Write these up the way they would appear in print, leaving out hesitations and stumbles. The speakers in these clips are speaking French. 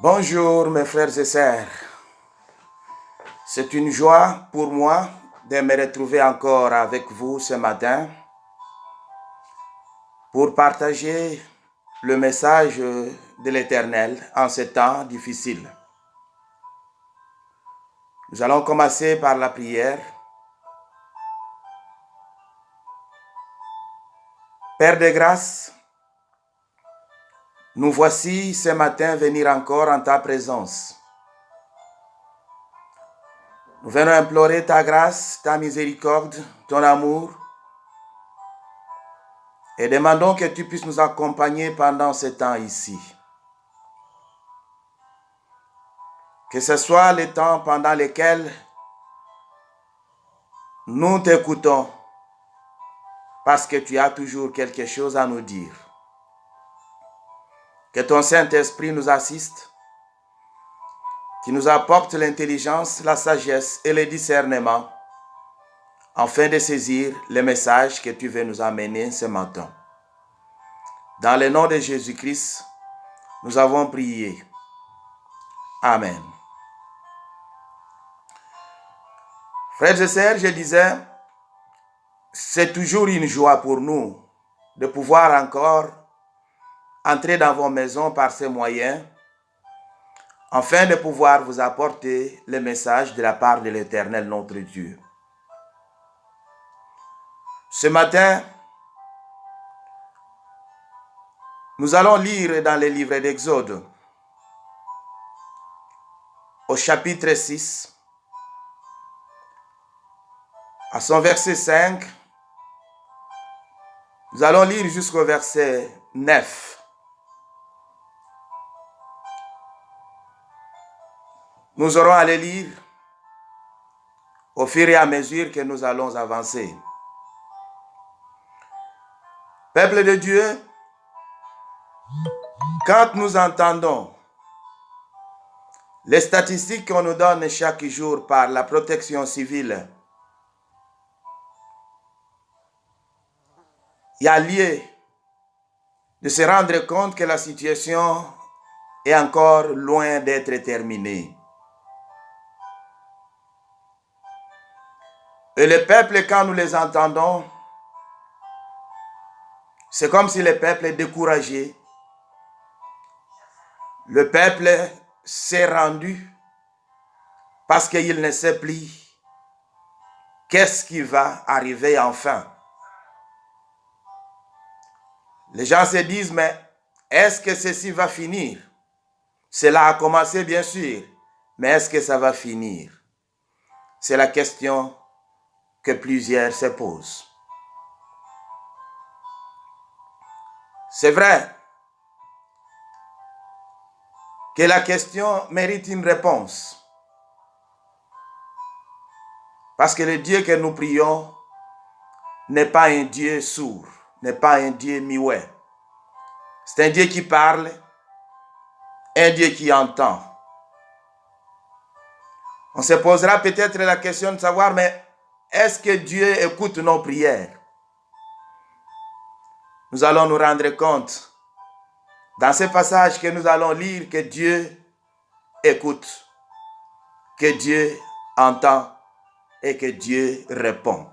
Bonjour mes frères et sœurs. C'est une joie pour moi de me retrouver encore avec vous ce matin pour partager le message de l'Éternel en ces temps difficiles. Nous allons commencer par la prière. Père de grâce, nous voici ce matin venir encore en ta présence. Nous venons implorer ta grâce, ta miséricorde, ton amour et demandons que tu puisses nous accompagner pendant ce temps ici. Que ce soit les temps pendant lesquels nous t'écoutons parce que tu as toujours quelque chose à nous dire. Que ton Saint-Esprit nous assiste, qui nous apporte l'intelligence, la sagesse et le discernement afin de saisir le message que tu veux nous amener ce matin. Dans le nom de Jésus-Christ, nous avons prié. Amen. Frères et sœurs, je disais, c'est toujours une joie pour nous de pouvoir encore entrer dans vos maisons par ces moyens afin de pouvoir vous apporter le message de la part de l'Éternel notre Dieu. Ce matin, nous allons lire dans le livre d'Exode, au chapitre 6, à son verset 5, nous allons lire jusqu'au verset 9. Nous aurons à les lire au fur et à mesure que nous allons avancer. Peuple de Dieu, quand nous entendons les statistiques qu'on nous donne chaque jour par la protection civile, il y a lieu de se rendre compte que la situation est encore loin d'être terminée. Et le peuple, quand nous les entendons, c'est comme si le peuple est découragé. Le peuple s'est rendu parce qu'il ne sait plus qu'est-ce qui va arriver enfin. Les gens se disent, mais est-ce que ceci va finir? Cela a commencé bien sûr, mais est-ce que ça va finir? C'est la question que plusieurs se posent. C'est vrai que la question mérite une réponse. Parce que le Dieu que nous prions n'est pas un Dieu sourd, n'est pas un Dieu muet. C'est un Dieu qui parle, un Dieu qui entend. On se posera peut-être la question de savoir, mais est-ce que Dieu écoute nos prières? Nous allons nous rendre compte dans ce passage que nous allons lire que Dieu écoute, que Dieu entend et que Dieu répond.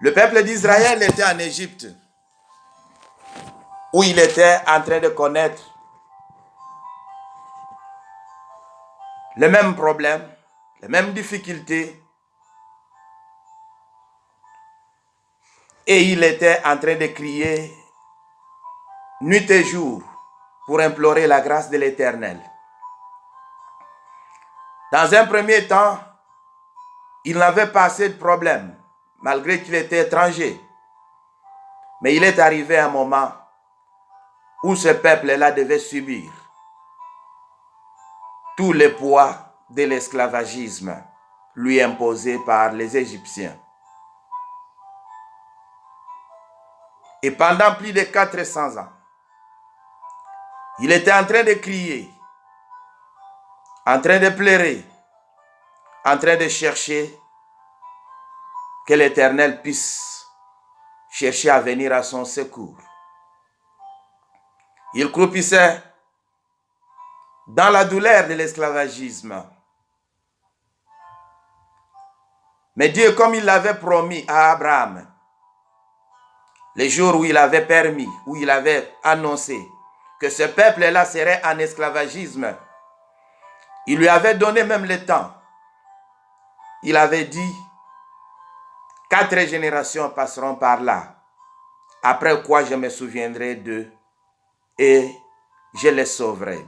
Le peuple d'Israël était en Égypte, où il était en train de connaître les mêmes problèmes, les mêmes difficultés, et il était en train de crier nuit et jour pour implorer la grâce de l'Éternel. Dans un premier temps, il n'avait pas assez de problèmes, malgré qu'il était étranger. Mais il est arrivé un moment où ce peuple-là devait subir tout le poids de l'esclavagisme lui imposé par les Égyptiens. Et pendant plus de 400 ans, il était en train de crier, en train de pleurer, en train de chercher que l'Éternel puisse chercher à venir à son secours. Il croupissait dans la douleur de l'esclavagisme. Mais Dieu, comme il l'avait promis à Abraham, les jours où il avait permis, où il avait annoncé que ce peuple-là serait en esclavagisme, il lui avait donné même le temps. Il avait dit, 4 générations passeront par là, après quoi je me souviendrai d'eux et je les sauverai.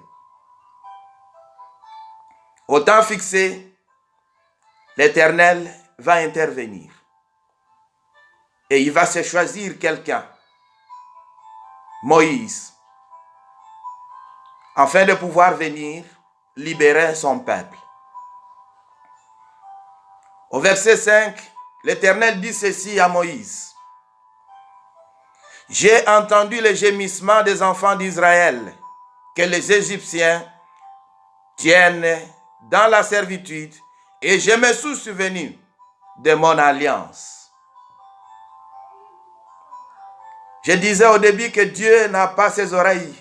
Au temps fixé, l'Éternel va intervenir et il va se choisir quelqu'un, Moïse, afin de pouvoir venir libérer son peuple. Au verset 5, l'Éternel dit ceci à Moïse. J'ai entendu le gémissement des enfants d'Israël que les Égyptiens tiennent dans la servitude et je me suis souvenu de mon alliance. Je disais au début que Dieu n'a pas ses oreilles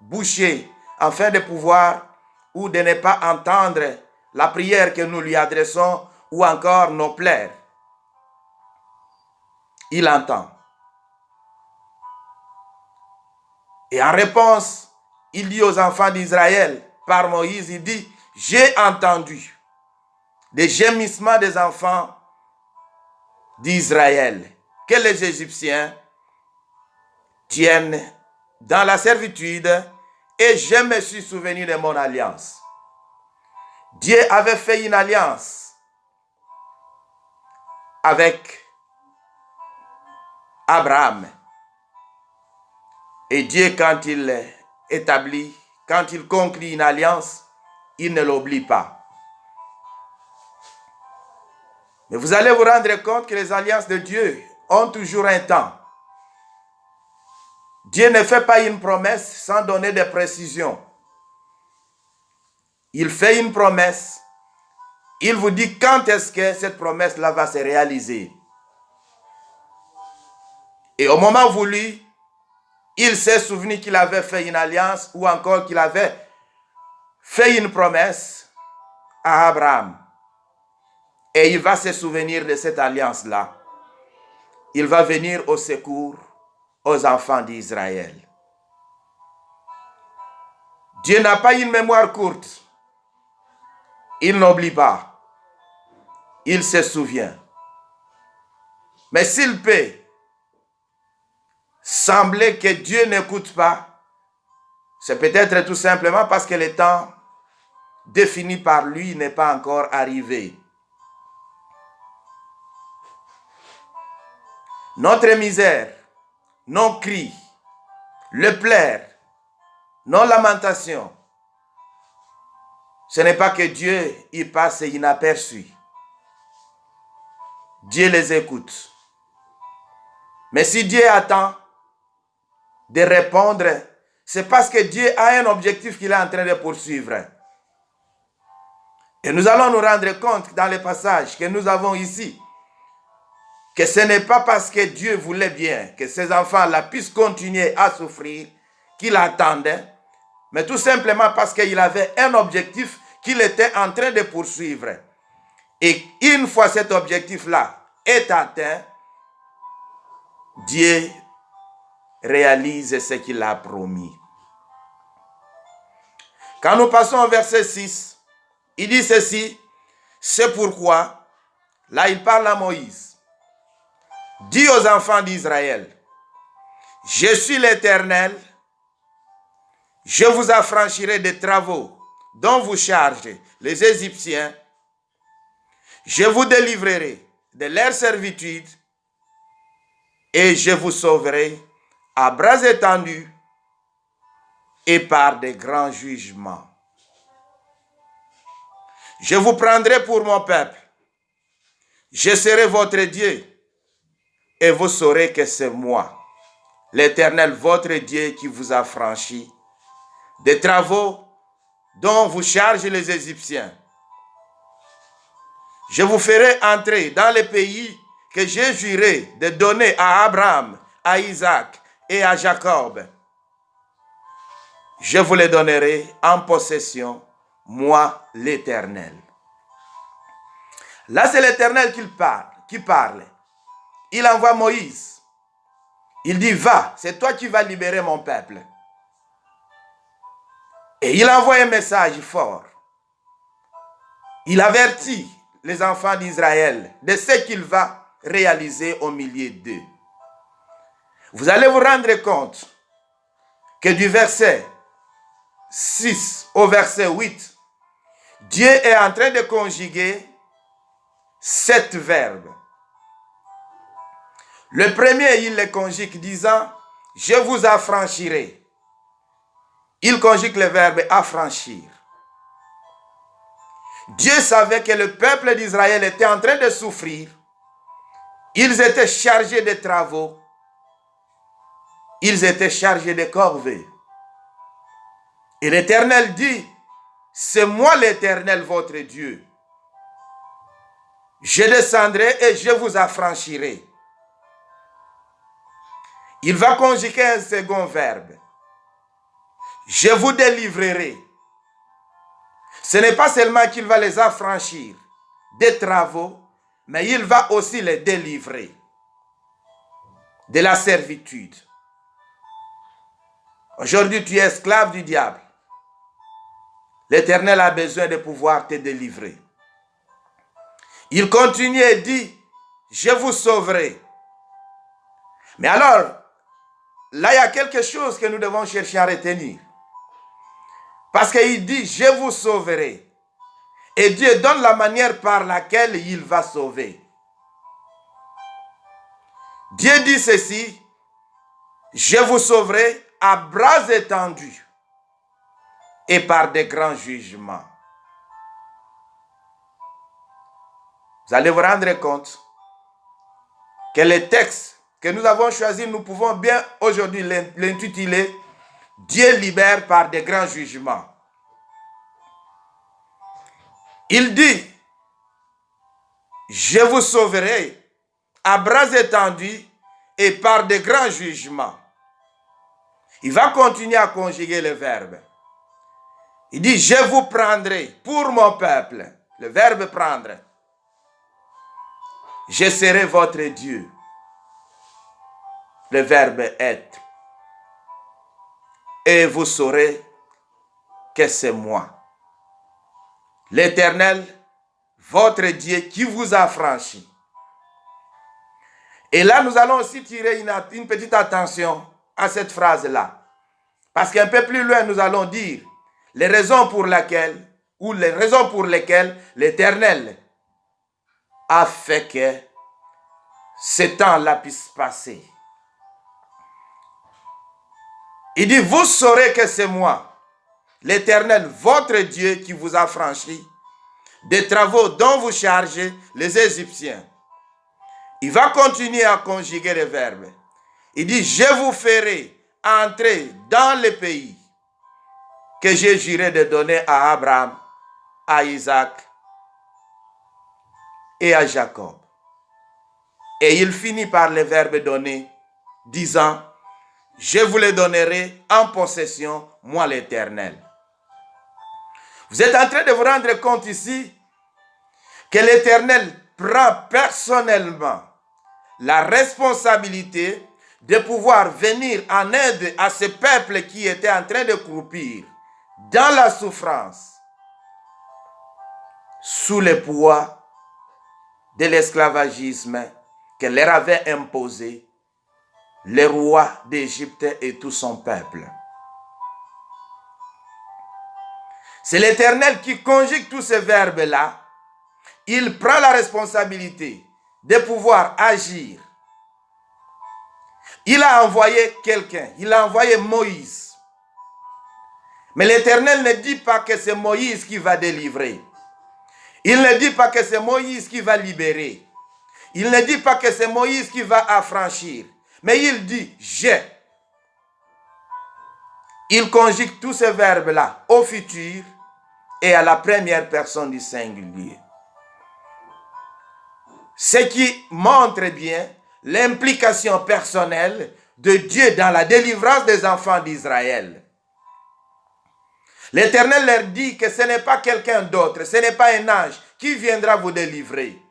bouchées afin de pouvoir ou de ne pas entendre la prière que nous lui adressons ou encore nos plaies. Il entend. Et en réponse, il dit aux enfants d'Israël, par Moïse, il dit, j'ai entendu des gémissements des enfants d'Israël que les Égyptiens tiennent dans la servitude et je me suis souvenu de mon alliance. Dieu avait fait une alliance avec Abraham. Et Dieu, quand il établit, quand il conclut une alliance, il ne l'oublie pas. Mais vous allez vous rendre compte que les alliances de Dieu ont toujours un temps. Dieu ne fait pas une promesse sans donner des précisions. Il fait une promesse. Il vous dit quand est-ce que cette promesse-là va se réaliser. Et au moment voulu, il s'est souvenu qu'il avait fait une alliance ou encore qu'il avait fait une promesse à Abraham. Et il va se souvenir de cette alliance-là. Il va venir au secours aux enfants d'Israël. Dieu n'a pas une mémoire courte. Il n'oublie pas. Il se souvient. Mais s'il peut sembler que Dieu n'écoute pas, c'est peut-être tout simplement parce que le temps défini par lui n'est pas encore arrivé. Notre misère, nos cris, le plaire, nos lamentations, ce n'est pas que Dieu y passe inaperçu. Dieu les écoute. Mais si Dieu attend de répondre, c'est parce que Dieu a un objectif qu'il est en train de poursuivre. Et nous allons nous rendre compte dans les passages que nous avons ici, que ce n'est pas parce que Dieu voulait bien que ces enfants-là puissent continuer à souffrir qu'il attendait, mais tout simplement parce qu'il avait un objectif qu'il était en train de poursuivre. Et une fois cet objectif-là est atteint, Dieu réalise ce qu'il a promis. Quand nous passons au verset 6, il dit ceci, c'est pourquoi, là il parle à Moïse, dis aux enfants d'Israël, je suis l'Éternel, je vous affranchirai des travaux dont vous chargez les Égyptiens, je vous délivrerai de leur servitude et je vous sauverai à bras étendus et par des grands jugements. Je vous prendrai pour mon peuple, je serai votre Dieu et vous saurez que c'est moi, l'Éternel votre Dieu qui vous a franchi des travaux dont vous chargez les Égyptiens. Je vous ferai entrer dans le pays que j'ai juré de donner à Abraham, à Isaac et à Jacob. je vous les donnerai en possession, moi l'Éternel. Là, c'est l'Éternel qui parle. Il envoie Moïse. Il dit, va, c'est toi qui vas libérer mon peuple. Et il envoie un message fort. Il avertit les enfants d'Israël de ce qu'il va réaliser au milieu d'eux. Vous allez vous rendre compte que du verset 6 au verset 8, Dieu est en train de conjuguer 7 verbes. Le premier, il les conjugue disant, je vous affranchirai. Il conjugue le verbe affranchir. Dieu savait que le peuple d'Israël était en train de souffrir. Ils étaient chargés de travaux. Ils étaient chargés de corvées. Et l'Éternel dit, c'est moi l'Éternel votre Dieu. Je descendrai et je vous affranchirai. Il va conjuguer un second verbe. Je vous délivrerai. Ce n'est pas seulement qu'il va les affranchir des travaux, mais il va aussi les délivrer de la servitude. Aujourd'hui, tu es esclave du diable. L'Éternel a besoin de pouvoir te délivrer. Il continue et dit, je vous sauverai. Mais alors, là, il y a quelque chose que nous devons chercher à retenir. Parce qu'il dit, je vous sauverai. Et Dieu donne la manière par laquelle il va sauver. Dieu dit ceci, je vous sauverai à bras étendus et par des grands jugements. Vous allez vous rendre compte que le texte que nous avons choisi, nous pouvons bien aujourd'hui l'intituler « Dieu libère par des grands jugements ». Il dit « Je vous sauverai à bras étendus et par des grands jugements ». Il va continuer à conjuguer le verbe. Il dit « Je vous prendrai pour mon peuple ». Le verbe « prendre ». Je serai votre Dieu. Le verbe être. Et vous saurez que c'est moi, l'Éternel, votre Dieu, qui vous a franchi. Et là, nous allons aussi tirer une petite attention à cette phrase-là. Parce qu'un peu plus loin, nous allons dire les raisons pour lesquelles l'Éternel a fait que ce temps-là puisse passer. Il dit, vous saurez que c'est moi, l'Éternel, votre Dieu, qui vous a franchi des travaux dont vous chargez les Égyptiens. Il va continuer à conjuguer les verbes. Il dit, je vous ferai entrer dans le pays que j'ai juré de donner à Abraham, à Isaac et à Jacob. Et il finit par le verbe donner, disant, je vous les donnerai en possession, moi l'Éternel. Vous êtes en train de vous rendre compte ici que l'Éternel prend personnellement la responsabilité de pouvoir venir en aide à ce peuple qui était en train de croupir dans la souffrance, sous le poids de l'esclavagisme que leur avait imposé le roi d'Égypte et tout son peuple. C'est l'Éternel qui conjugue tous ces verbes-là. Il prend la responsabilité de pouvoir agir. Il a envoyé quelqu'un, il a envoyé Moïse. Mais l'Éternel ne dit pas que c'est Moïse qui va délivrer. Il ne dit pas que c'est Moïse qui va libérer. Il ne dit pas que c'est Moïse qui va affranchir. Mais il dit « je ». Il conjugue tous ces verbes-là au futur et à la première personne du singulier. Ce qui montre bien l'implication personnelle de Dieu dans la délivrance des enfants d'Israël. L'Éternel leur dit que ce n'est pas quelqu'un d'autre, ce n'est pas un ange qui viendra vous délivrer.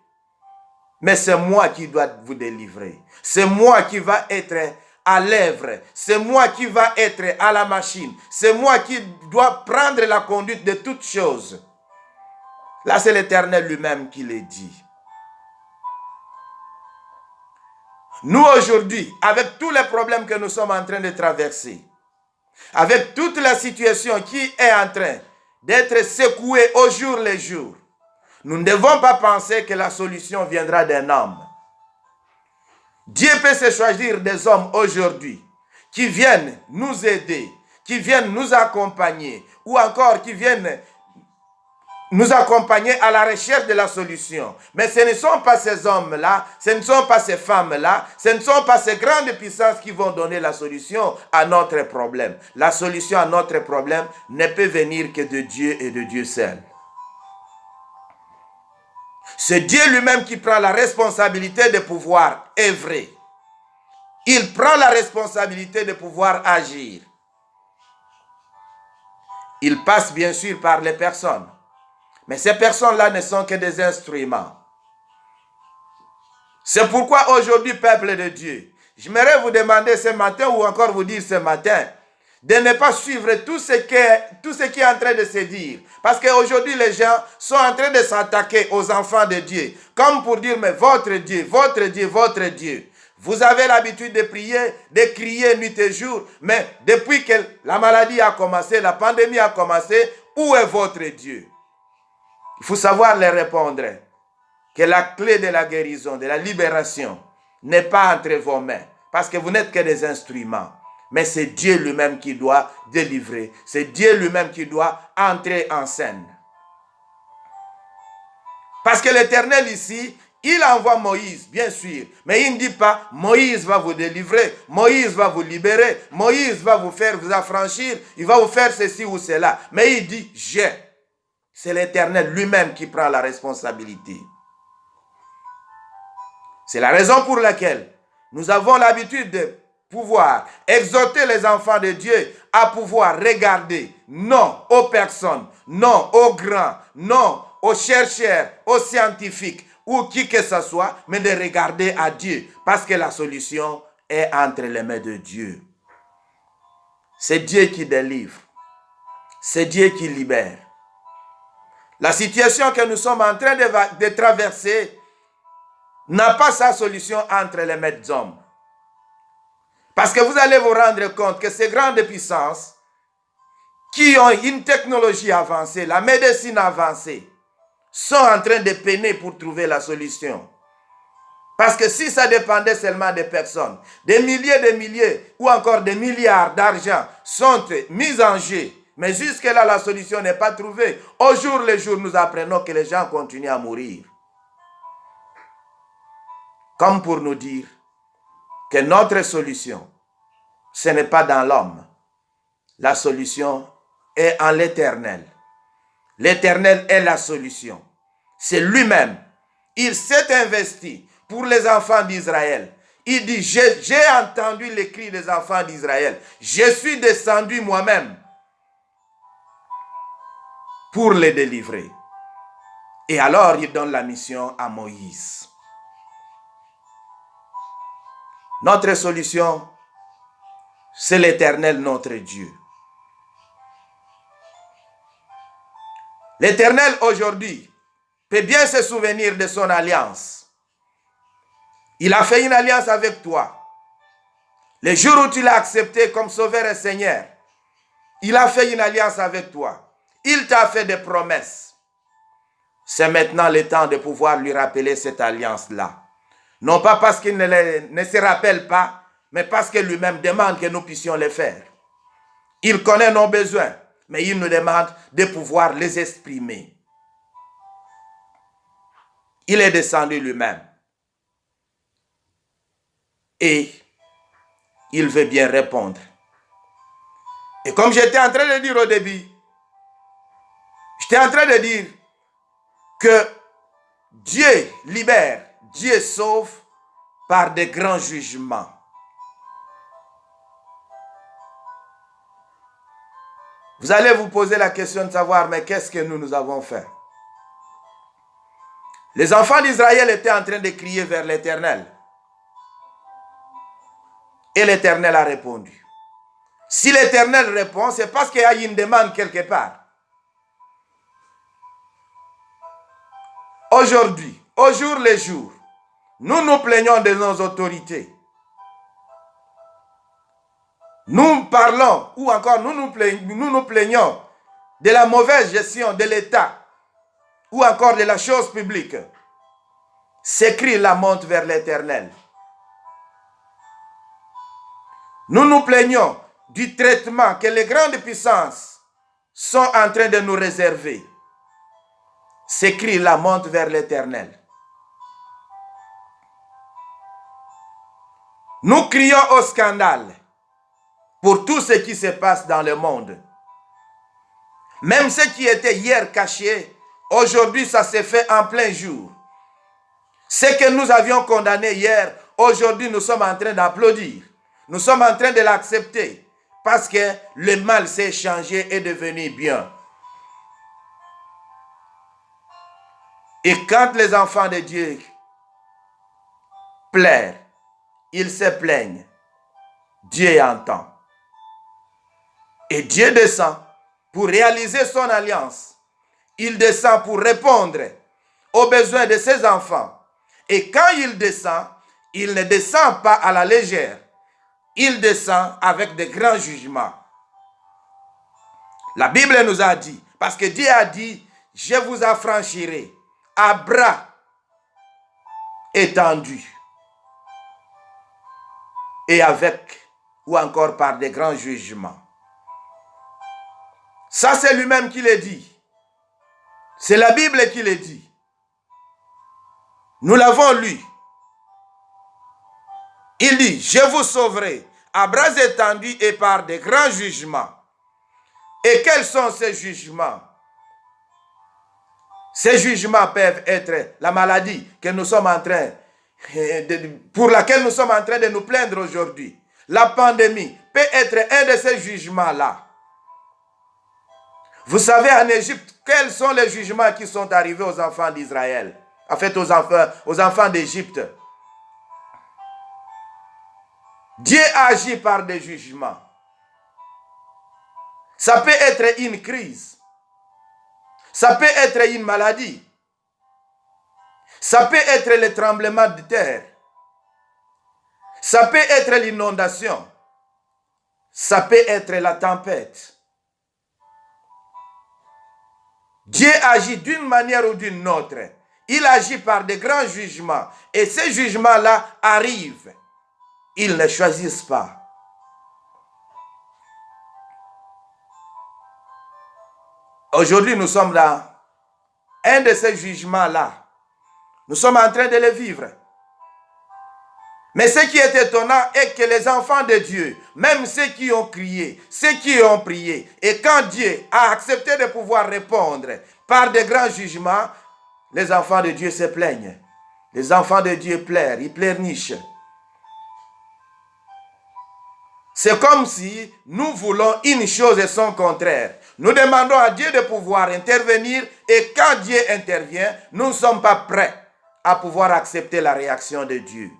Mais c'est moi qui dois vous délivrer. C'est moi qui va être à l'œuvre. C'est moi qui va être à la machine. C'est moi qui dois prendre la conduite de toutes choses. Là, c'est l'Éternel lui-même qui le dit. Nous, aujourd'hui, avec tous les problèmes que nous sommes en train de traverser, avec toute la situation qui est en train d'être secouée au jour le jour, nous ne devons pas penser que la solution viendra d'un homme. Dieu peut se choisir des hommes aujourd'hui qui viennent nous aider, qui viennent nous accompagner, ou encore qui viennent nous accompagner à la recherche de la solution. Mais ce ne sont pas ces hommes-là, ce ne sont pas ces femmes-là, ce ne sont pas ces grandes puissances qui vont donner la solution à notre problème. La solution à notre problème ne peut venir que de Dieu et de Dieu seul. C'est Dieu lui-même qui prend la responsabilité de pouvoir œuvrer. Il prend la responsabilité de pouvoir agir. Il passe bien sûr par les personnes. Mais ces personnes-là ne sont que des instruments. C'est pourquoi aujourd'hui, peuple de Dieu, j'aimerais vous demander ce matin ou encore vous dire ce matin de ne pas suivre tout ce qui est en train de se dire. Parce qu'aujourd'hui, les gens sont en train de s'attaquer aux enfants de Dieu. Comme pour dire, mais votre Dieu, votre Dieu, votre Dieu. Vous avez l'habitude de prier, de crier nuit et jour. Mais depuis que la maladie a commencé, la pandémie a commencé, où est votre Dieu? Il faut savoir leur répondre que la clé de la guérison, de la libération, n'est pas entre vos mains. Parce que vous n'êtes que des instruments. Mais c'est Dieu lui-même qui doit délivrer. C'est Dieu lui-même qui doit entrer en scène. Parce que l'Éternel ici, il envoie Moïse, bien sûr. Mais il ne dit pas, Moïse va vous délivrer, Moïse va vous libérer, Moïse va vous faire vous affranchir, il va vous faire ceci ou cela. Mais il dit, j'ai. C'est l'Éternel lui-même qui prend la responsabilité. C'est la raison pour laquelle nous avons l'habitude de pouvoir exhorter les enfants de Dieu à pouvoir regarder, non aux personnes, non aux grands, non aux chercheurs, aux scientifiques ou qui que ce soit, mais de regarder à Dieu parce que la solution est entre les mains de Dieu. C'est Dieu qui délivre, c'est Dieu qui libère. La situation que nous sommes en train de traverser n'a pas sa solution entre les mains des hommes. Parce que vous allez vous rendre compte que ces grandes puissances qui ont une technologie avancée, la médecine avancée, sont en train de peiner pour trouver la solution. Parce que si ça dépendait seulement des personnes, des milliers ou encore des milliards d'argent sont mis en jeu, mais jusque-là la solution n'est pas trouvée. Au jour le jour, nous apprenons que les gens continuent à mourir. Comme pour nous dire que notre solution, ce n'est pas dans l'homme. La solution est en l'Éternel. L'Éternel est la solution. C'est lui-même. Il s'est investi pour les enfants d'Israël. Il dit, j'ai entendu les cris des enfants d'Israël. Je suis descendu moi-même pour les délivrer. Et alors, il donne la mission à Moïse. Notre solution, c'est l'Éternel, notre Dieu. L'Éternel, aujourd'hui, peut bien se souvenir de son alliance. Il a fait une alliance avec toi. Le jour où tu l'as accepté comme sauveur et Seigneur, il a fait une alliance avec toi. Il t'a fait des promesses. C'est maintenant le temps de pouvoir lui rappeler cette alliance-là. Non pas parce qu'il ne se rappelle pas, mais parce que lui-même demande que nous puissions le faire. Il connaît nos besoins, mais il nous demande de pouvoir les exprimer. Il est descendu lui-même. Et il veut bien répondre. Et comme j'étais en train de dire au début, j'étais en train de dire que Dieu libère, Dieu sauve par de grands jugements. Vous allez vous poser la question de savoir, mais qu'est-ce que nous avons fait? Les enfants d'Israël étaient en train de crier vers l'Éternel. Et l'Éternel a répondu. Si l'Éternel répond, c'est parce qu'il y a une demande quelque part. Aujourd'hui, au jour le jour, nous nous plaignons de nos autorités. Nous parlons, ou encore nous nous plaignons de la mauvaise gestion de l'État, ou encore de la chose publique. Ces cris-là montent vers l'Éternel. Nous nous plaignons du traitement que les grandes puissances sont en train de nous réserver. Ces cris-là montent vers l'Éternel. Nous crions au scandale pour tout ce qui se passe dans le monde. Même ce qui était hier caché, aujourd'hui ça se fait en plein jour. Ce que nous avions condamné hier, aujourd'hui nous sommes en train d'applaudir. Nous sommes en train de l'accepter parce que le mal s'est changé et est devenu bien. Et quand les enfants de Dieu pleurent, ils se plaignent, Dieu entend. Et Dieu descend pour réaliser son alliance. Il descend pour répondre aux besoins de ses enfants. Et quand il descend, il ne descend pas à la légère. Il descend avec de grands jugements. La Bible nous a dit, parce que Dieu a dit, je vous affranchirai à bras étendus et avec ou encore par des grands jugements. Ça, c'est lui-même qui le dit. C'est la Bible qui le dit. Nous l'avons lu. Il dit, je vous sauverai à bras étendus et par des grands jugements. Et quels sont ces jugements? Ces jugements peuvent être la maladie que nous sommes en train pour laquelle nous sommes en train de nous plaindre aujourd'hui. La pandémie peut être un de ces jugements-là. Vous savez, en Égypte, quels sont les jugements qui sont arrivés aux enfants d'Israël? En fait, aux enfants d'Égypte. Dieu agit par des jugements. Ça peut être une crise. Ça peut être une maladie. Ça peut être le tremblement de terre. Ça peut être l'inondation. Ça peut être la tempête. Dieu agit d'une manière ou d'une autre. Il agit par de grands jugements. Et ces jugements-là arrivent. Ils ne choisissent pas. Aujourd'hui, nous sommes dans un de ces jugements-là. Nous sommes en train de le vivre. Mais ce qui est étonnant est que les enfants de Dieu, même ceux qui ont crié, ceux qui ont prié, et quand Dieu a accepté de pouvoir répondre par de grands jugements, les enfants de Dieu se plaignent. Les enfants de Dieu pleurent, ils pleurnichent. C'est comme si nous voulons une chose et son contraire. Nous demandons à Dieu de pouvoir intervenir et quand Dieu intervient, nous ne sommes pas prêts à pouvoir accepter la réaction de Dieu.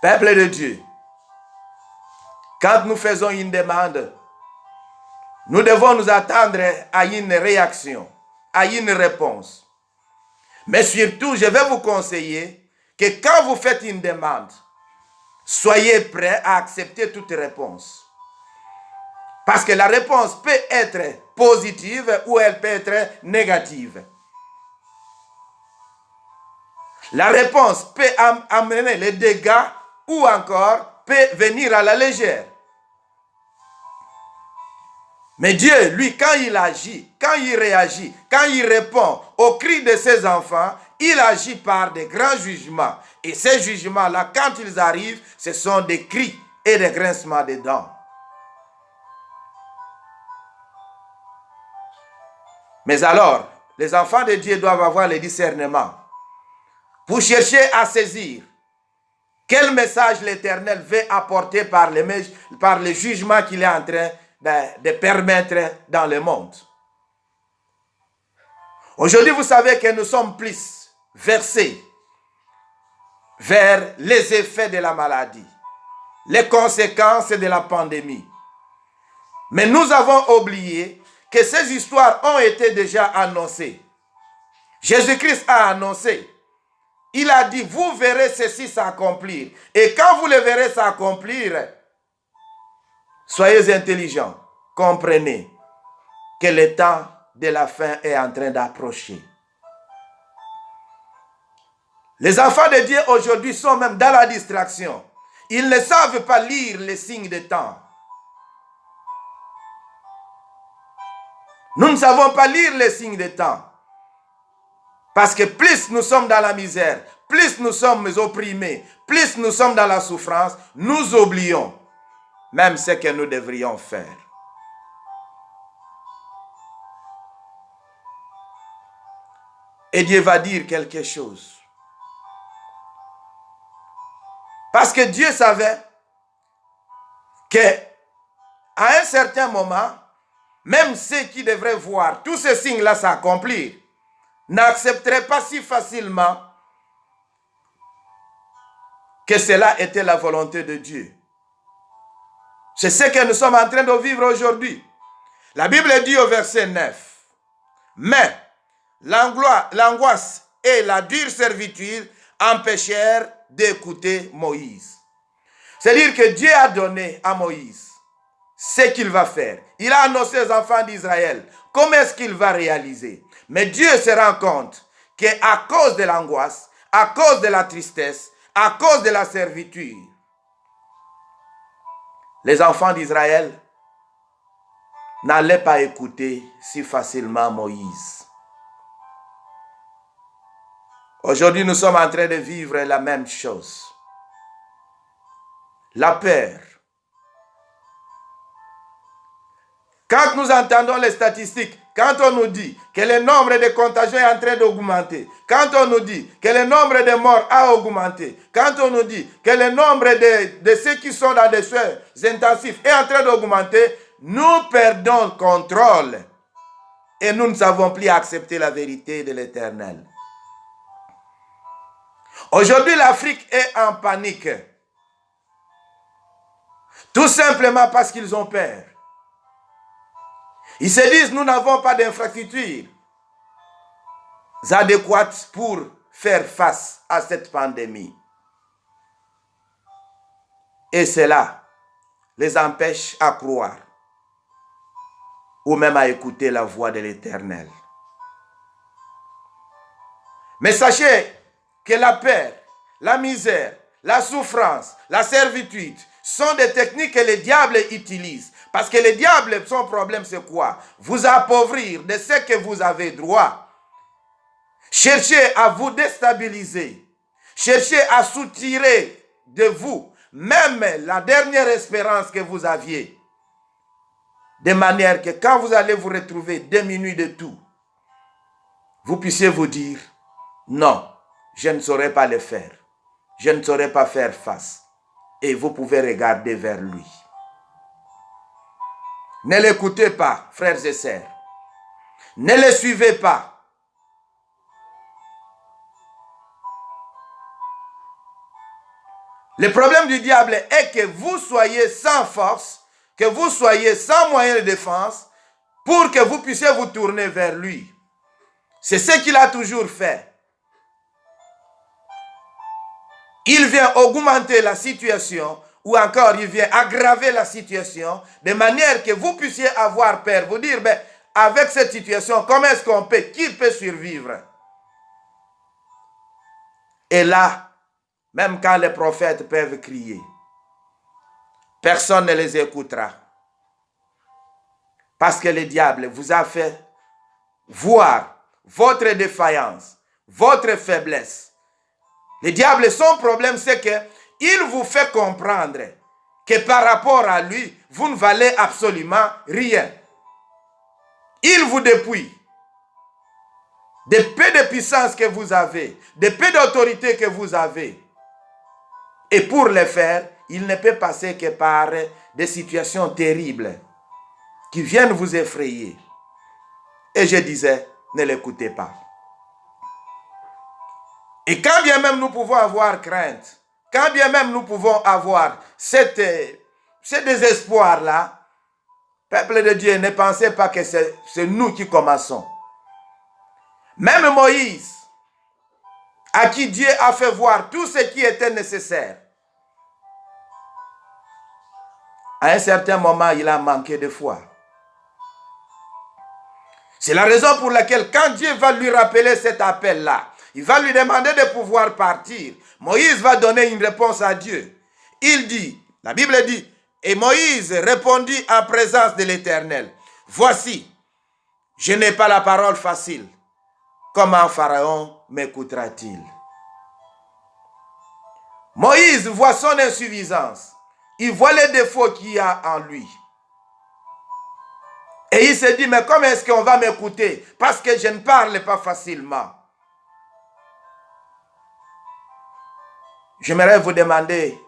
Peuple de Dieu, quand nous faisons une demande, nous devons nous attendre à une réaction, à une réponse. Mais surtout, je vais vous conseiller que quand vous faites une demande, soyez prêts à accepter toute réponse. Parce que la réponse peut être positive ou elle peut être négative. La réponse peut amener les dégâts ou encore peut venir à la légère. Mais Dieu, lui, quand il agit, quand il réagit, quand il répond aux cris de ses enfants, il agit par des grands jugements. Et ces jugements-là, quand ils arrivent, ce sont des cris et des grincements de dents. Mais alors, les enfants de Dieu doivent avoir le discernement pour chercher à saisir Quel message l'Éternel veut apporter par les jugements qu'il est en train de permettre dans le monde? Aujourd'hui, vous savez que nous sommes plus versés vers les effets de la maladie, les conséquences de la pandémie. Mais nous avons oublié que ces histoires ont été déjà annoncées. Jésus-Christ a annoncé. Il a dit, vous verrez ceci s'accomplir. Et quand vous le verrez s'accomplir, soyez intelligents. Comprenez que le temps de la fin est en train d'approcher. Les enfants de Dieu aujourd'hui sont même dans la distraction. Ils ne savent pas lire les signes des temps. Nous ne savons pas lire les signes des temps. Parce que plus nous sommes dans la misère, plus nous sommes opprimés, plus nous sommes dans la souffrance, nous oublions même ce que nous devrions faire. Et Dieu va dire quelque chose. Parce que Dieu savait qu'à un certain moment, même ceux qui devraient voir tous ces signes-là s'accomplir, n'accepteraient pas si facilement que cela était la volonté de Dieu. C'est ce que nous sommes en train de vivre aujourd'hui. La Bible dit au verset 9, « Mais l'angoisse et la dure servitude empêchèrent d'écouter Moïse. » C'est-à-dire que Dieu a donné à Moïse ce qu'il va faire. Il a annoncé aux enfants d'Israël comment est-ce qu'il va réaliser. Mais Dieu se rend compte qu'à cause de l'angoisse, à cause de la tristesse, à cause de la servitude, les enfants d'Israël n'allaient pas écouter si facilement Moïse. Aujourd'hui, nous sommes en train de vivre la même chose. La peur. Quand nous entendons les statistiques, quand on nous dit que le nombre de contagions est en train d'augmenter, quand on nous dit que le nombre de morts a augmenté, quand on nous dit que le nombre de ceux qui sont dans des soins intensifs est en train d'augmenter, nous perdons le contrôle et nous ne savons plus accepter la vérité de l'Éternel. Aujourd'hui, l'Afrique est en panique. Tout simplement parce qu'ils ont peur. Ils se disent, nous n'avons pas d'infrastructures adéquates pour faire face à cette pandémie. Et cela les empêche à croire ou même à écouter la voix de l'Éternel. Mais sachez que la peur, la misère, la souffrance, la servitude sont des techniques que le diable utilise. Parce que le diable, son problème, c'est quoi? Vous appauvrir de ce que vous avez droit. Chercher à vous déstabiliser. Chercher à soutirer de vous même la dernière espérance que vous aviez. De manière que quand vous allez vous retrouver démunis de tout, vous puissiez vous dire, non, je ne saurais pas le faire. Je ne saurais pas faire face. Et vous pouvez regarder vers lui. Ne l'écoutez pas, frères et sœurs. Ne le suivez pas. Le problème du diable est que vous soyez sans force, que vous soyez sans moyen de défense, pour que vous puissiez vous tourner vers lui. C'est ce qu'il a toujours fait. Il vient augmenter la situation, ou encore il vient aggraver la situation, de manière que vous puissiez avoir peur, vous dire, ben, avec cette situation, comment est-ce qu'on peut, qui peut survivre? Et là, même quand les prophètes peuvent crier, personne ne les écoutera. Parce que le diable vous a fait voir votre défaillance, votre faiblesse. Le diable, son problème, c'est qu'il vous fait comprendre que par rapport à lui, vous ne valez absolument rien. Il vous dépouille. De peu de puissance que vous avez, de peu d'autorité que vous avez. Et pour le faire, il ne peut passer que par des situations terribles qui viennent vous effrayer. Et je disais, ne l'écoutez pas. Et quand bien même nous pouvons avoir crainte, quand bien même nous pouvons avoir ce désespoir-là, peuple de Dieu, ne pensez pas que c'est nous qui commençons. Même Moïse, à qui Dieu a fait voir tout ce qui était nécessaire, à un certain moment, il a manqué de foi. C'est la raison pour laquelle quand Dieu va lui rappeler cet appel-là, il va lui demander de pouvoir partir. Moïse va donner une réponse à Dieu. Il dit, la Bible dit, et Moïse répondit en présence de l'Éternel, voici, je n'ai pas la parole facile. Comment Pharaon m'écoutera-t-il? Moïse voit son insuffisance. Il voit les défauts qu'il y a en lui. Et il se dit, mais comment est-ce qu'on va m'écouter? Parce que je ne parle pas facilement. J'aimerais vous demander,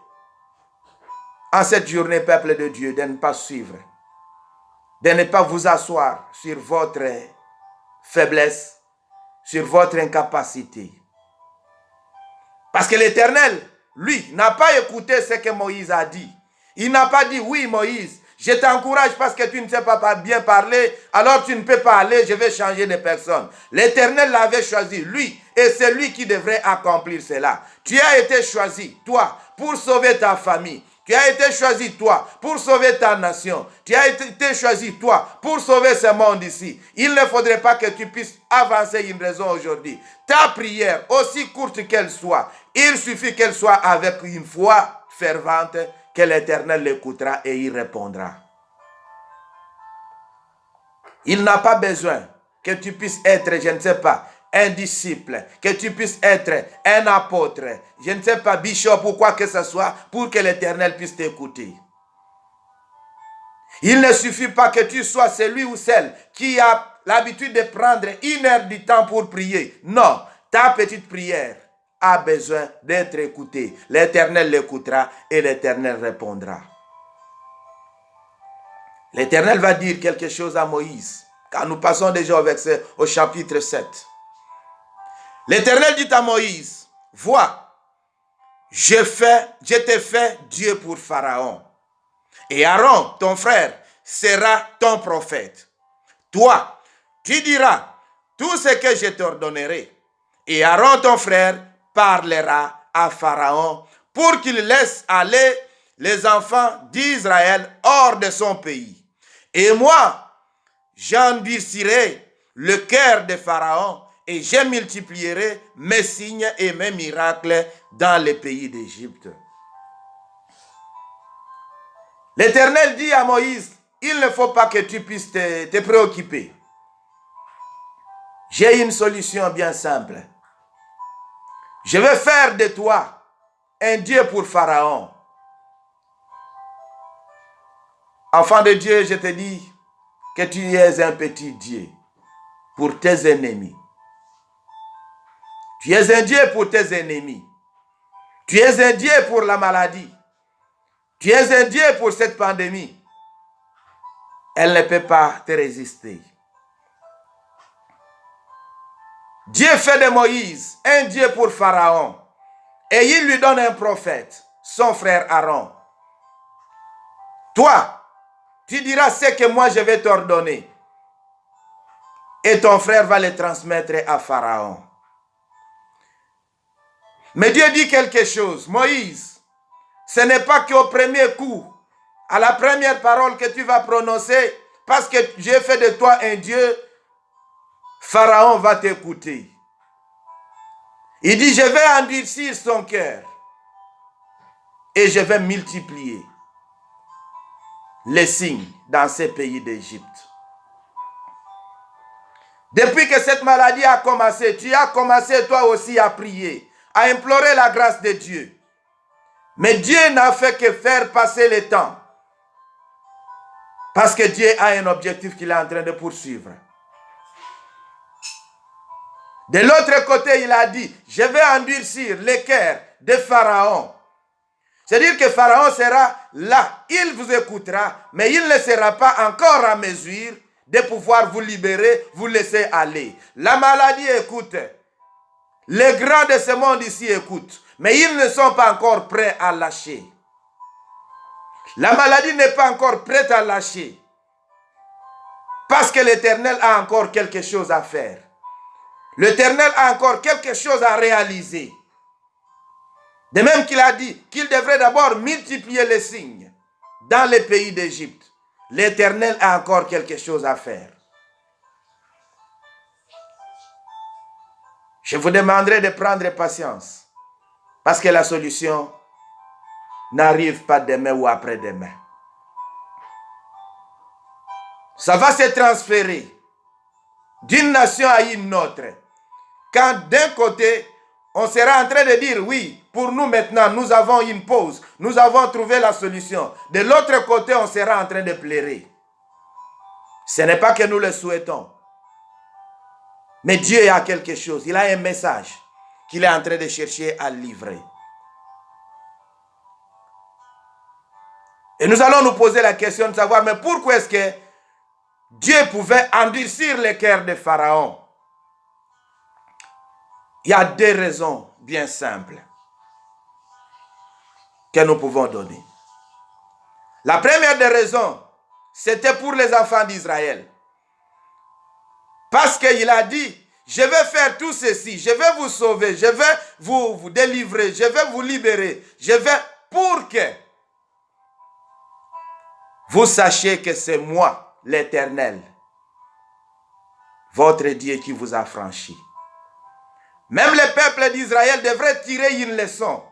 en cette journée, peuple de Dieu, de ne pas suivre, de ne pas vous asseoir sur votre faiblesse, sur votre incapacité. Parce que l'Éternel, lui, n'a pas écouté ce que Moïse a dit. Il n'a pas dit, oui Moïse, je t'encourage parce que tu ne sais pas bien parler, alors tu ne peux pas aller, je vais changer de personne. L'Éternel l'avait choisi, lui, et c'est lui qui devrait accomplir cela. Tu as été choisi, toi, pour sauver ta famille. Tu as été choisi, toi, pour sauver ta nation. Tu as été choisi, toi, pour sauver ce monde ici. Il ne faudrait pas que tu puisses avancer une raison aujourd'hui. Ta prière, aussi courte qu'elle soit, il suffit qu'elle soit avec une foi fervente, que l'Éternel l'écoutera et il répondra. Il n'a pas besoin que tu puisses être, je ne sais pas, un disciple, que tu puisses être un apôtre, je ne sais pas, bishop ou quoi que ce soit, pour que l'Éternel puisse t'écouter. Il ne suffit pas que tu sois celui ou celle qui a l'habitude de prendre 1 heure du temps pour prier. Non, ta petite prière a besoin d'être écoutée. L'Éternel l'écoutera et l'Éternel répondra. L'Éternel va dire quelque chose à Moïse, car nous passons déjà au chapitre 7. L'Éternel dit à Moïse, vois, je t'ai fait Dieu pour Pharaon. Et Aaron, ton frère, sera ton prophète. Toi, tu diras tout ce que je t'ordonnerai. Et Aaron, ton frère, parlera à Pharaon pour qu'il laisse aller les enfants d'Israël hors de son pays. Et moi, j'endurcirai le cœur de Pharaon et je multiplierai mes signes et mes miracles dans les pays d'Égypte. L'Éternel dit à Moïse, il ne faut pas que tu puisses te préoccuper. J'ai une solution bien simple. Je vais faire de toi un Dieu pour Pharaon. Enfant de Dieu, je te dis que tu es un petit Dieu pour tes ennemis. Tu es un Dieu pour tes ennemis. Tu es un Dieu pour la maladie. Tu es un Dieu pour cette pandémie. Elle ne peut pas te résister. Dieu fait de Moïse un Dieu pour Pharaon. Et il lui donne un prophète, son frère Aaron. Toi, tu diras ce que moi je vais t'ordonner. Et ton frère va le transmettre à Pharaon. Mais Dieu dit quelque chose. Moïse, ce n'est pas qu'au premier coup, à la première parole que tu vas prononcer, parce que j'ai fait de toi un Dieu, Pharaon va t'écouter. Il dit, je vais endurcir son cœur et je vais multiplier les signes dans ces pays d'Égypte. Depuis que cette maladie a commencé, tu as commencé toi aussi à prier, à implorer la grâce de Dieu. Mais Dieu n'a fait que faire passer le temps. Parce que Dieu a un objectif qu'il est en train de poursuivre. De l'autre côté, il a dit, je vais endurcir le cœur de Pharaon. C'est-à-dire que Pharaon sera là, il vous écoutera, mais il ne sera pas encore en mesure de pouvoir vous libérer, vous laisser aller. La maladie écoute. Les grands de ce monde ici écoutent, mais ils ne sont pas encore prêts à lâcher. La maladie n'est pas encore prête à lâcher. Parce que l'Éternel a encore quelque chose à faire. L'Éternel a encore quelque chose à réaliser. De même qu'il a dit qu'il devrait d'abord multiplier les signes dans les pays d'Égypte. L'Éternel a encore quelque chose à faire. Je vous demanderai de prendre patience. Parce que la solution n'arrive pas demain ou après-demain. Ça va se transférer d'une nation à une autre. Quand d'un côté, on sera en train de dire, oui, pour nous maintenant, nous avons une pause, nous avons trouvé la solution. De l'autre côté, on sera en train de pleurer. Ce n'est pas que nous le souhaitons. Mais Dieu a quelque chose, il a un message qu'il est en train de chercher à livrer. Et nous allons nous poser la question de savoir, mais pourquoi est-ce que Dieu pouvait endurcir le cœur de Pharaon? Il y a deux raisons bien simples que nous pouvons donner. La première des raisons, c'était pour les enfants d'Israël. Parce qu'il a dit, je vais faire tout ceci, je vais vous sauver, je vais vous délivrer, je vais vous libérer, je vais pour que vous sachiez que c'est moi, l'Éternel, votre Dieu qui vous a franchi. Même le peuple d'Israël devrait tirer une leçon.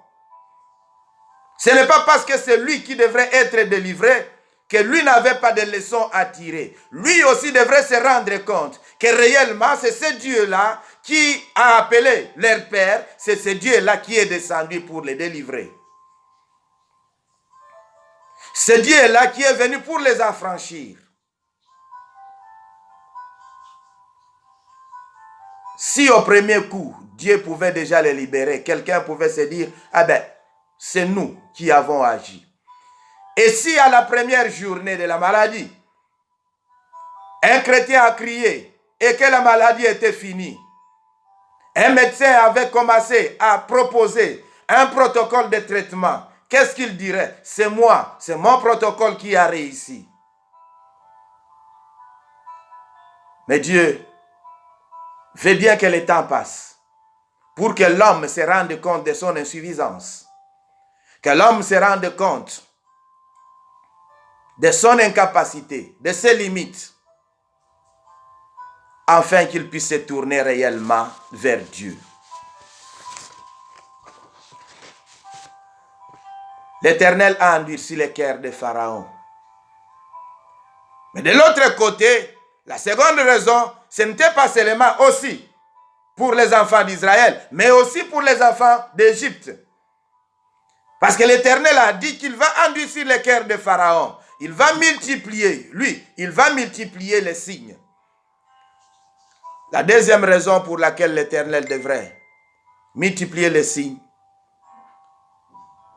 Ce n'est pas parce que c'est lui qui devrait être délivré que lui n'avait pas de leçon à tirer. Lui aussi devrait se rendre compte que réellement c'est ce Dieu-là qui a appelé leur père, c'est ce Dieu-là qui est descendu pour les délivrer. Ce Dieu-là qui est venu pour les affranchir. Si au premier coup, Dieu pouvait déjà les libérer, quelqu'un pouvait se dire, ah ben, c'est nous qui avons agi. Et si à la première journée de la maladie, un chrétien a crié et que la maladie était finie, un médecin avait commencé à proposer un protocole de traitement, qu'est-ce qu'il dirait? C'est moi, c'est mon protocole qui a réussi. Mais Dieu veut bien que le temps passe pour que l'homme se rende compte de son insuffisance, que l'homme se rende compte de son incapacité, de ses limites, afin qu'il puisse se tourner réellement vers Dieu. L'Éternel a endurci le cœur de Pharaon. Mais de l'autre côté, la seconde raison, ce n'était pas seulement aussi pour les enfants d'Israël, mais aussi pour les enfants d'Égypte. Parce que l'Éternel a dit qu'il va endurcir le cœur de Pharaon. Il va multiplier, lui, il va multiplier les signes. La deuxième raison pour laquelle l'Éternel devrait multiplier les signes,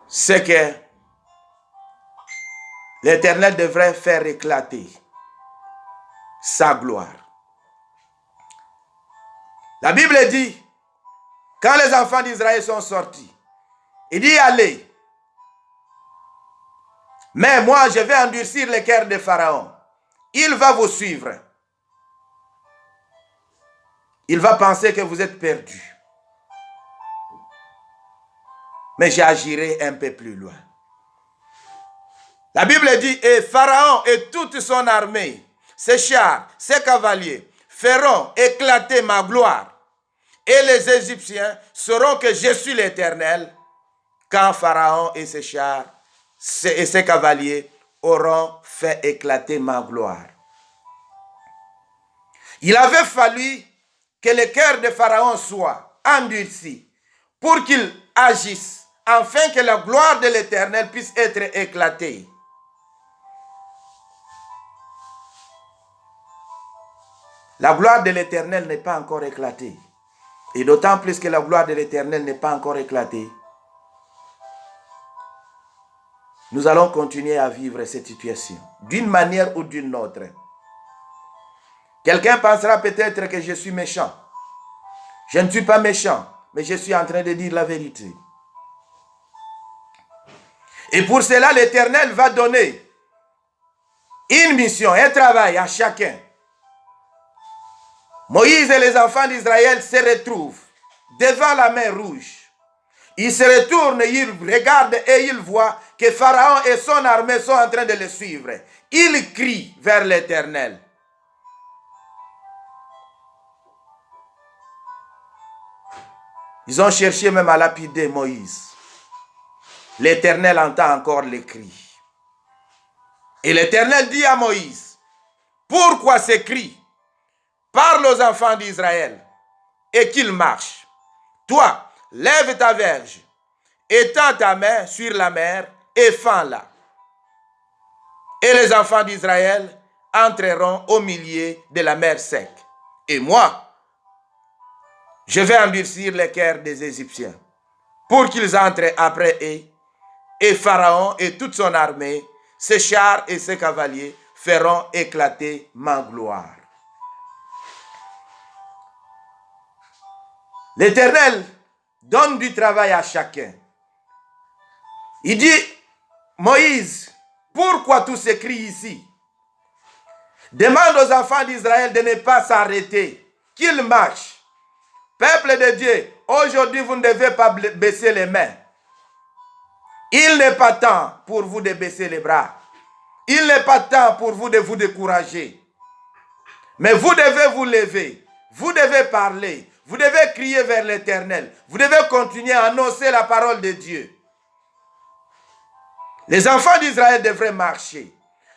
c'est que l'Éternel devrait faire éclater sa gloire. La Bible dit, quand les enfants d'Israël sont sortis, il dit, allez, mais moi je vais endurcir le cœur de Pharaon. Il va vous suivre. Il va penser que vous êtes perdus. Mais j'agirai un peu plus loin. La Bible dit, et Pharaon et toute son armée, ses chars, ses cavaliers, feront éclater ma gloire. Et les Égyptiens sauront que je suis l'Éternel, quand Pharaon et ses chars et ses cavaliers auront fait éclater ma gloire. Il avait fallu que le cœur de Pharaon soit endurci pour qu'il agisse, afin que la gloire de l'Éternel puisse être éclatée. La gloire de l'Éternel n'est pas encore éclatée. Et d'autant plus que la gloire de l'Éternel n'est pas encore éclatée. nous allons continuer à vivre cette situation, d'une manière ou d'une autre. Quelqu'un pensera peut-être que je suis méchant. Je ne suis pas méchant, mais je suis en train de dire la vérité. Et pour cela, l'Éternel va donner une mission, un travail à chacun. Moïse et les enfants d'Israël se retrouvent devant la mer Rouge. Ils se retournent, ils regardent et ils voient que Pharaon et son armée sont en train de le suivre. Ils crient vers l'Éternel. Ils ont cherché même à lapider Moïse. L'Éternel entend encore les cris. Et l'Éternel dit à Moïse, pourquoi ces cris? Parle aux enfants d'Israël et qu'ils marchent. Toi, lève ta verge, étends ta main sur la mer et fends-la. Et les enfants d'Israël entreront au milieu de la mer sec. Et moi, je vais endurcir les cœurs des Égyptiens pour qu'ils entrent après eux. Et Pharaon et toute son armée, ses chars et ses cavaliers feront éclater ma gloire. L'Éternel donne du travail à chacun. Il dit, Moïse, pourquoi tous ces cris ici? Demande aux enfants d'Israël de ne pas s'arrêter, qu'ils marchent. Peuple de Dieu, aujourd'hui vous ne devez pas baisser les mains. Il n'est pas temps pour vous de baisser les bras. Il n'est pas temps pour vous de vous décourager. Mais vous devez vous lever. Vous devez parler. Vous devez crier vers l'Éternel. Vous devez continuer à annoncer la parole de Dieu. Les enfants d'Israël devraient marcher.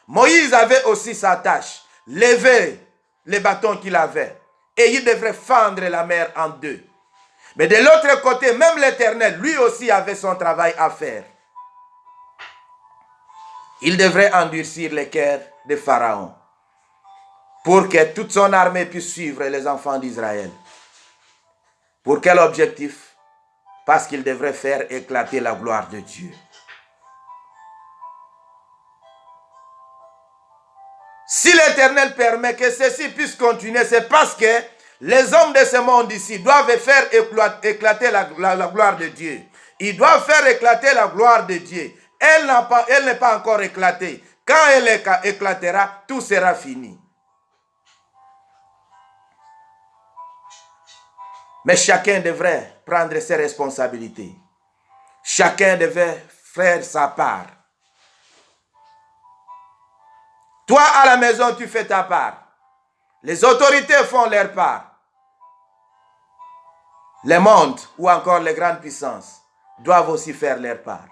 Moïse avait aussi sa tâche. Lever les bâtons qu'il avait. Et il devrait fendre la mer en deux. Mais de l'autre côté, même l'Éternel, lui aussi avait son travail à faire. Il devrait endurcir les cœurs de Pharaon pour que toute son armée puisse suivre les enfants d'Israël. Pour quel objectif? Parce qu'il devrait faire éclater la gloire de Dieu. Si l'Éternel permet que ceci puisse continuer, c'est parce que les hommes de ce monde ici doivent faire éclater la gloire de Dieu. Ils doivent faire éclater la gloire de Dieu. Elle n'est pas encore éclatée. Quand elle éclatera, tout sera fini. Mais chacun devrait prendre ses responsabilités. Chacun devait faire sa part. Toi, à la maison, tu fais ta part. Les autorités font leur part. Les mondes ou encore les grandes puissances doivent aussi faire leur part.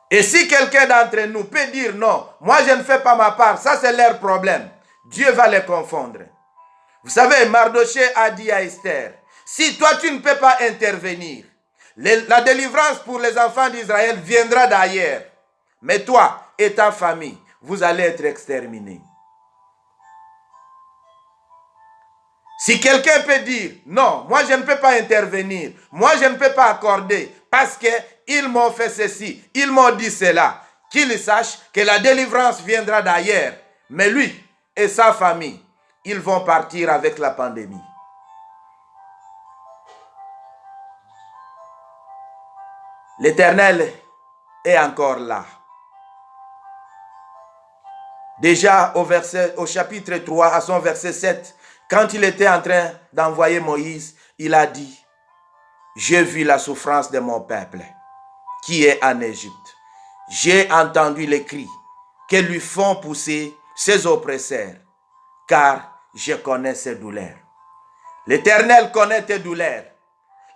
Et si quelqu'un d'entre nous peut dire non, moi je ne fais pas ma part, ça c'est leur problème, Dieu va les confondre. Vous savez, Mardoché a dit à Esther, si toi tu ne peux pas intervenir, la délivrance pour les enfants d'Israël viendra d'ailleurs. Mais toi et ta famille, vous allez être exterminés. Si quelqu'un peut dire, non, moi je ne peux pas intervenir, moi je ne peux pas accorder, parce qu'ils m'ont fait ceci, ils m'ont dit cela, qu'il sache que la délivrance viendra d'ailleurs. Mais lui et sa famille, ils vont partir avec la pandémie. L'Éternel est encore là. Déjà au chapitre 3, à son verset 7, quand il était en train d'envoyer Moïse, il a dit, j'ai vu la souffrance de mon peuple qui est en Égypte. J'ai entendu les cris que lui font pousser ses oppresseurs, car je connais ses douleurs. L'Éternel connaît tes douleurs.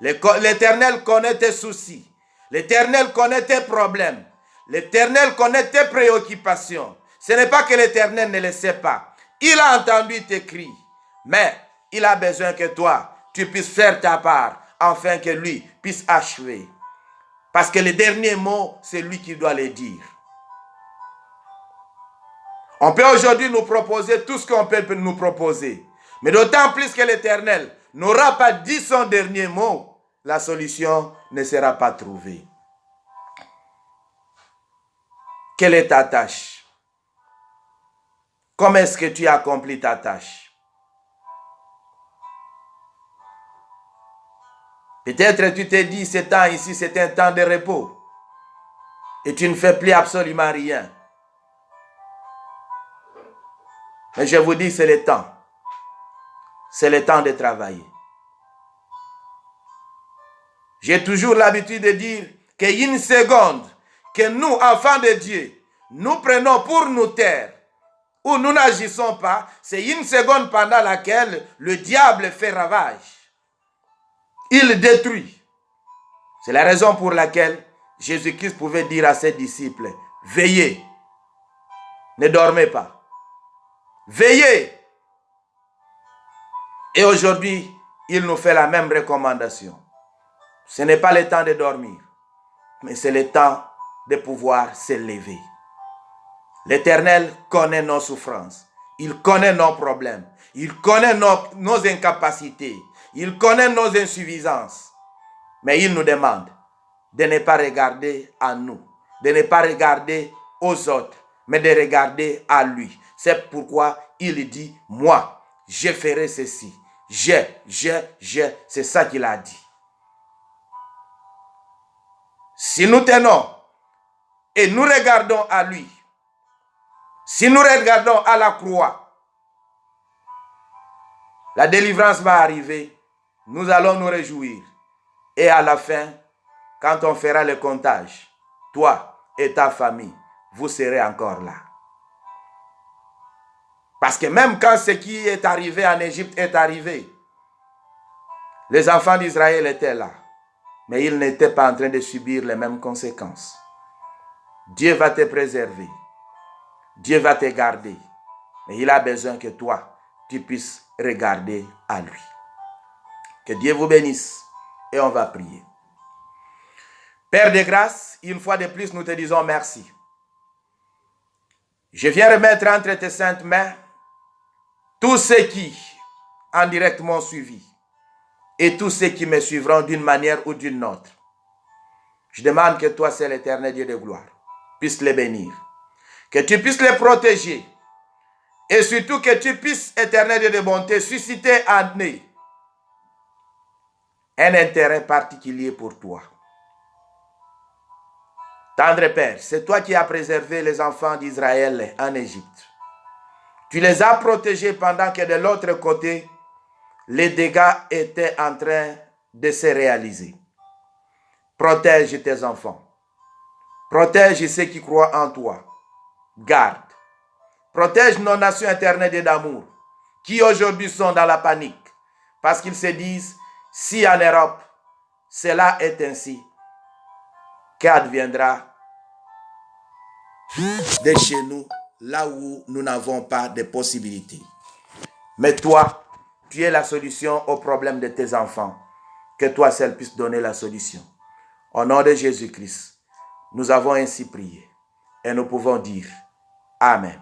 L'Éternel connaît tes soucis. L'Éternel connaît tes problèmes. L'Éternel connaît tes préoccupations. Ce n'est pas que l'Éternel ne le sait pas. Il a entendu tes cris. Mais il a besoin que toi, tu puisses faire ta part, afin que lui puisse achever. Parce que le dernier mot, c'est lui qui doit le dire. On peut aujourd'hui nous proposer tout ce qu'on peut nous proposer. Mais d'autant plus que l'Éternel n'aura pas dit son dernier mot, la solution ne sera pas trouvée. Quelle est ta tâche? Comment est-ce que tu as accompli ta tâche? Peut-être tu t'es dit, ce temps ici, c'est un temps de repos. Et tu ne fais plus absolument rien. Mais je vous dis, c'est le temps. C'est le temps de travailler. J'ai toujours l'habitude de dire qu'une seconde que nous, enfants de Dieu, nous prenons pour nous taire, ou nous n'agissons pas, c'est une seconde pendant laquelle le diable fait ravage. Il détruit. C'est la raison pour laquelle Jésus-Christ pouvait dire à ses disciples, veillez, ne dormez pas, veillez. Et aujourd'hui, il nous fait la même recommandation. Ce n'est pas le temps de dormir, mais c'est le temps de pouvoir s'élever. L'Éternel connaît nos souffrances, il connaît nos problèmes, il connaît nos incapacités, il connaît nos insuffisances. Mais il nous demande de ne pas regarder à nous, de ne pas regarder aux autres, mais de regarder à lui. C'est pourquoi il dit, moi, je ferai ceci. C'est ça qu'il a dit. Si nous tenons et nous regardons à lui, si nous regardons à la croix, la délivrance va arriver, nous allons nous réjouir. Et à la fin, quand on fera le comptage, toi et ta famille, vous serez encore là. Parce que même quand ce qui est arrivé en Égypte est arrivé, les enfants d'Israël étaient là, mais ils n'étaient pas en train de subir les mêmes conséquences. Dieu va te préserver, Dieu va te garder, mais il a besoin que toi, tu puisses regarder à lui. Que Dieu vous bénisse et on va prier. Père de grâce, une fois de plus, nous te disons merci. Je viens remettre entre tes saintes mains tous ceux qui, en direct, m'ont suivi et tous ceux qui me suivront d'une manière ou d'une autre. Je demande que toi, c'est l'Éternel Dieu de gloire, puisses les bénir, que tu puisses les protéger et surtout que tu puisses, Éternel Dieu de bonté, susciter en eux un intérêt particulier pour toi. Tendre Père, c'est toi qui as préservé les enfants d'Israël en Égypte. Tu les as protégés pendant que de l'autre côté, les dégâts étaient en train de se réaliser. Protège tes enfants. Protège ceux qui croient en toi. Garde. Protège nos nations éternelles et d'amour qui aujourd'hui sont dans la panique parce qu'ils se disent, si en Europe, cela est ainsi, qu'adviendra de chez nous, là où nous n'avons pas de possibilités. Mais toi, tu es la solution au problème de tes enfants. Que toi seul puisses donner la solution. Au nom de Jésus-Christ, nous avons ainsi prié et nous pouvons dire Amen.